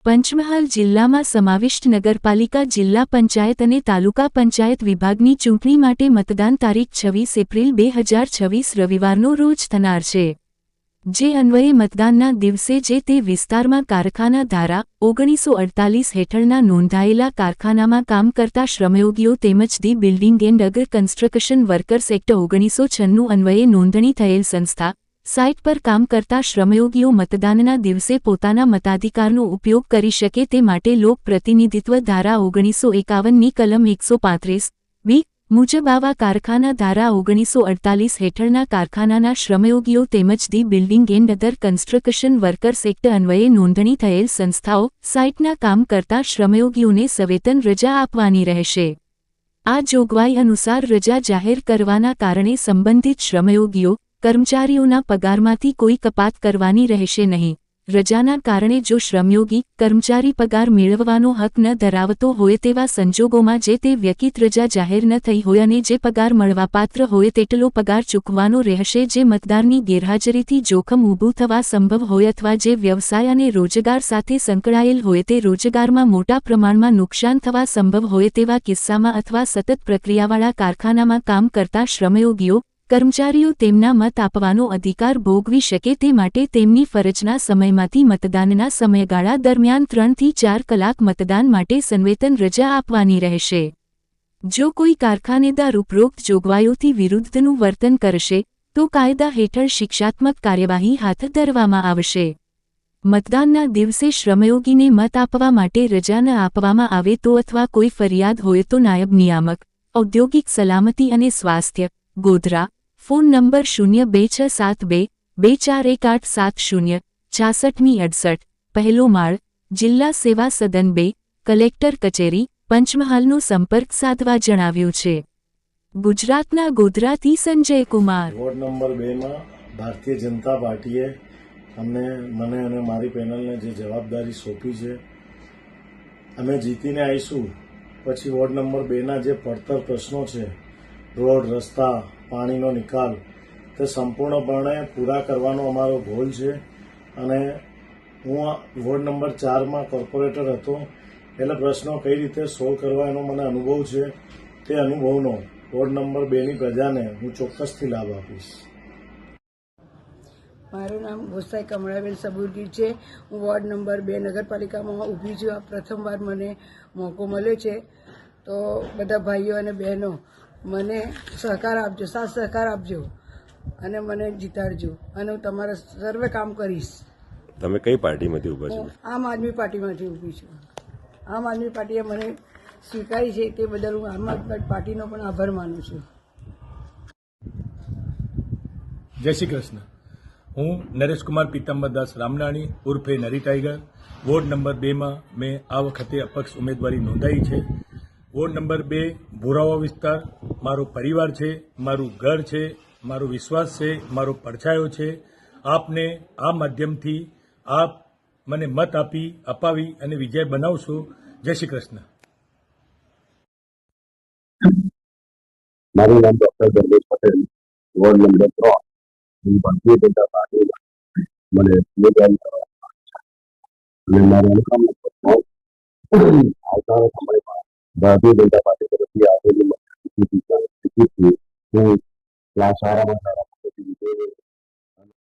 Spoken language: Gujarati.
પંચમહાલ જિલ્લામાં સમાવિષ્ટ નગરપાલિકા, જિલ્લા પંચાયત અને તાલુકા પંચાયત વિભાગની ચૂંટણી માટે મતદાન તારીખ 26 એપ્રિલ 2026 રવિવારનો રોજ થનાર છે, જે અન્વયે મતદાનના દિવસે જે તે વિસ્તારમાં કારખાના ધારા 1948 હેઠળના નોંધાયેલા કારખાનામાં કામ કરતા શ્રમયોગીઓ તેમજ ધી બિલ્ડિંગ એન્ડ અગર કન્સ્ટ્રક્શન વર્કર્સ એક્ટ 1996 અન્વયે નોંધણી થયેલ સંસ્થા સાઇટ પર કામ કરતા શ્રમયોગીઓ મતદાનના દિવસે પોતાના મતાધિકારનો ઉપયોગ કરી શકે તે માટે લોક પ્રતિનિધિત્વ ધારા 1951ની કલમ 135 બી મુજબ આવા કારખાના ધારા 1948 હેઠળના કારખાનાના શ્રમયોગીઓ તેમજ the building and other construction workers act અન્વયે નોંધણી થયેલ સંસ્થાઓ સાઇટના કામ કરતા શ્રમયોગીઓને સવેતન રજા આપવાની રહેશે। આ જોગવાઈ અનુસાર રજા જાહેર કરવાના કારણે સંબંધિત શ્રમયોગીઓ કર્મચારીઓના પગારમાંથી કોઈ કપાત કરવાની રહેશે નહીં। રજાના કારણે જો શ્રમયોગી કર્મચારી પગાર મેળવવાનો હક ન ધરાવતો હોય તેવા સંજોગોમાં જે તે વ્યક્તિગત રજા જાહેર ન થઈ હોય અને જે પગાર મળવાપાત્ર હોય તેટલો પગાર ચૂકવવાનો રહેશે। જે મતદારની ગેરહાજરીથી જોખમ ઊભું થવા સંભવ હોય અથવા જે વ્યવસાય અને રોજગાર સાથે સંકળાયેલ હોય તે રોજગારમાં મોટા પ્રમાણમાં નુકસાન થવા સંભવ હોય તેવા કિસ્સામાં અથવા સતત પ્રક્રિયાવાળા કારખાનામાં કામ કરતા શ્રમયોગીઓ કર્મચારીઓ તેમના મત આપવાનો અધિકાર ભોગવી શકે તે માટે તેમની ફરજના સમયમાંથી મતદાનના સમયગાળા દરમિયાન 3 થી 4 કલાક મતદાન માટે સવેતન રજા આપવાની રહેશે। જો કોઈ કારખાનેદાર ઉપરોક્ત જોગવાઈઓથી વિરુદ્ધનું વર્તન કરશે તો કાયદા હેઠળ શિક્ષાત્મક કાર્યવાહી હાથ ધરવામાં આવશે। મતદાનના દિવસે શ્રમયોગીને મત આપવા માટે રજા ન આપવામાં આવે તો અથવા કોઈ ફરિયાદ હોય તો નાયબ નિયામક ઔદ્યોગિક સલામતી અને સ્વાસ્થ્ય ગોધરા ફોન નંબર 02672 241870 6668 પહેલો માળ જિલ્લા સેવા સદન 2 કલેક્ટર કચેરી પંચમહાલનો સંપર્ક સાધવા જણાવ્યું છે। ગુજરાતના ગોધરાથી સંજય કુમાર। વોર્ડ નંબર 2 માં ભારતીય જનતા પાર્ટીએ મને અને મારી પેનલને જે જવાબદારી સોંપી છે, અમે જીતીને આવીશું પછી વોર્ડ નંબર 2 ના જે પડતર પ્રશ્નો છે, રોડ રસ્તા પાણીનો નિકાલ, તે સંપૂર્ણપણે પૂરા કરવાનો અમારો ગોલ છે। અને હું વોર્ડ નંબર 4 માં કોર્પોરેટર હતો એટલે પ્રશ્નો કઈ રીતે સોલ્વ કરવા એનો મને અનુભવ છે। તે અનુભવનો વોર્ડ નંબર 2ની પ્રજાને હું ચોક્કસથી લાભ આપીશ। મારું નામ ગોસાઈ કમળાબેન સબુરગીર છે। હું વોર્ડ નંબર 2 નગરપાલિકામાં ઊભી છું। આ પ્રથમવાર મને મોકો મળ્યો છે, તો બધા ભાઈઓ અને બહેનો મને સહકાર આપજો, સાથ સહકાર આપજો અને મને જીતાડજો અને હું તમારા સર્વે કામ કરીશ। તમે કઈ પાર્ટીમાંથી ઊભા છો? આમ આદમી પાર્ટીમાંથી ઊભી છું। આમ આદમી પાર્ટીએ મને સ્વીકારી છે તે બદલ હું આમ આદમી પાર્ટીનો પણ આભાર માનું છું। જય શ્રી કૃષ્ણ। હું નરેશકુમાર પીતાંબરદાસ રામનાણી ઉર્ફે નરી ટાઈગર, વોર્ડ નંબર 2 માં મેં આ વખતે અપક્ષ ઉમેદવારી નોંધાઈ છે। વોર્ડ નંબર 2 ભોરાવા વિસ્તાર મારો પરિવાર છે, મારું ઘર છે, મારો વિશ્વાસ છે, મારો પડછાયો છે। આપને આ માધ્યમથી આપ મને મત અપાવી અને વિજય બનાવશો। જય શ્રી કૃષ્ણ। મારું નામ doctor Dharmesh Patel, ward number 3, હું ભારતીય જનતા પાર્ટીમાં મને ઉમેદવારી કરવામાં અને મારા આવનારા સમયમાં ભારતીય જનતા પાર્ટી તરફથી આપેલી ટિકિટથી હું સારામાં સારા